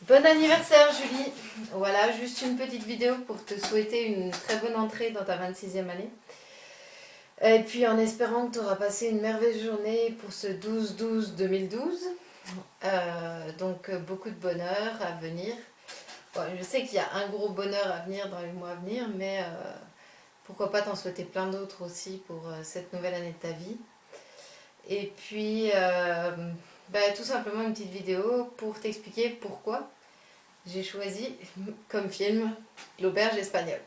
Bon anniversaire Julie. Voilà, juste une petite vidéo pour te souhaiter une très bonne entrée dans ta 26e année. Et puis en espérant que tu auras passé une merveilleuse journée pour ce 12-12-2012. Donc beaucoup de bonheur à venir. Bon, je sais qu'il y a un gros bonheur à venir dans les mois à venir, mais pourquoi pas t'en souhaiter plein d'autres aussi pour cette nouvelle année de ta vie. Et puis tout simplement une petite vidéo pour t'expliquer pourquoi j'ai choisi comme film L'Auberge espagnole.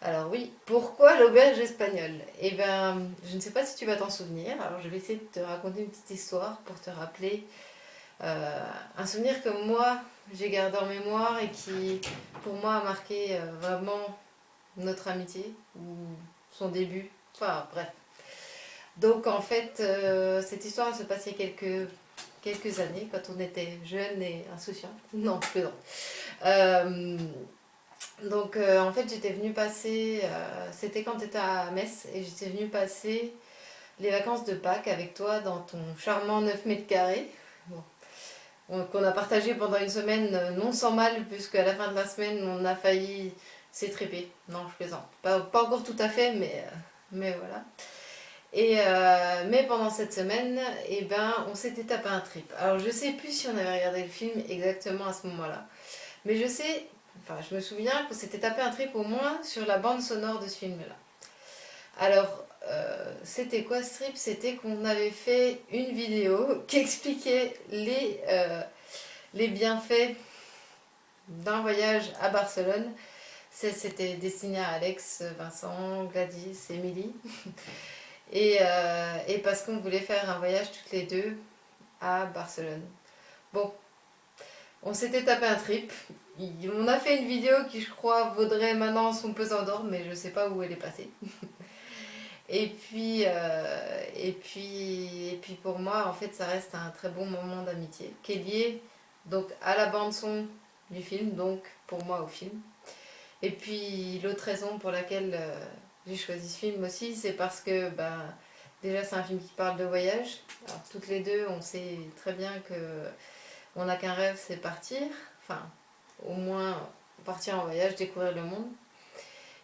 Alors oui, pourquoi L'Auberge espagnole? Eh bien, je ne sais pas si tu vas t'en souvenir, alors je vais essayer de te raconter une petite histoire pour te rappeler un souvenir que moi j'ai gardé en mémoire et qui pour moi a marqué vraiment notre amitié ou son début, enfin bref. Donc en fait, cette histoire elle se passe il y a quelques années, quand on était jeunes et insouciants. Non, je plaisante. En fait j'étais venue passer, c'était quand tu étais à Metz, et j'étais venue passer les vacances de Pâques avec toi dans ton charmant 9 mètres carrés. Bon. Qu'on a partagé pendant une semaine, non sans mal, puisque à la fin de la semaine on a failli s'étriper. Non, je plaisante. Pas encore tout à fait, mais voilà. Mais pendant cette semaine, on s'était tapé un trip. Alors je sais plus si on avait regardé le film exactement à ce moment-là, mais je me souviens qu'on s'était tapé un trip au moins sur la bande sonore de ce film-là. Alors, c'était quoi ce trip? C'était qu'on avait fait une vidéo qui expliquait les bienfaits d'un voyage à Barcelone. C'était destiné à Alex, Vincent, Gladys, Émilie. Et parce qu'on voulait faire un voyage toutes les deux à Barcelone. Bon, on s'était tapé un trip. On a fait une vidéo qui, je crois, vaudrait maintenant son pesant d'or, mais je sais pas où elle est passée. Et puis pour moi, en fait, ça reste un très bon moment d'amitié qui est lié donc à la bande son du film, donc pour moi au film. Et puis l'autre raison pour laquelle j'ai choisi ce film aussi, c'est parce que déjà c'est un film qui parle de voyage. Alors toutes les deux, on sait très bien que on n'a qu'un rêve, c'est partir. Enfin, au moins partir en voyage, découvrir le monde.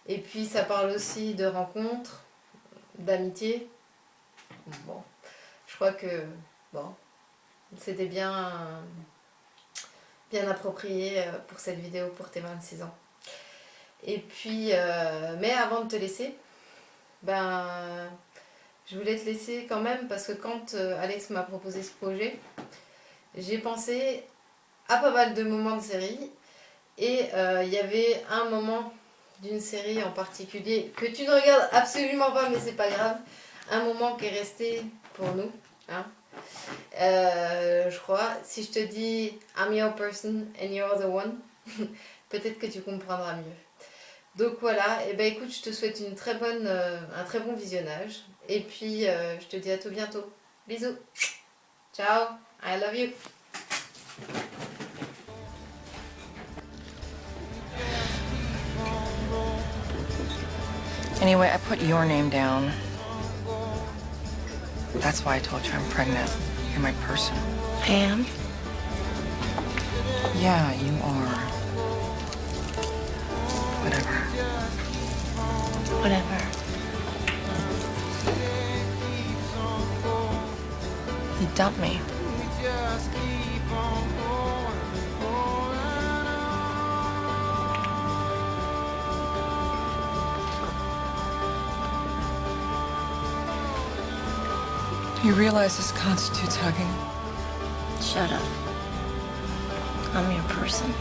Et puis ça parle aussi de rencontres, d'amitié. Bon, je crois que c'était bien approprié pour cette vidéo pour tes 26 ans. Et puis, mais avant de te laisser, je voulais te laisser quand même parce que quand Alex m'a proposé ce projet, j'ai pensé à pas mal de moments de série et il y avait un moment d'une série en particulier que tu ne regardes absolument pas, mais c'est pas grave, un moment qui est resté pour nous, hein. Je crois, si je te dis I'm your person and you're the one, peut-être que tu comprendras mieux. Donc voilà, et écoute, je te souhaite un très bon visionnage. Et puis je te dis à tout bientôt. Bisous. Ciao. I love you. Anyway, I put your name down. That's why I told you I'm pregnant. You're my person. I am? Yeah, you are. Whatever. Whatever. You dumped me. You realize this constitutes hugging? Shut up. I'm your person.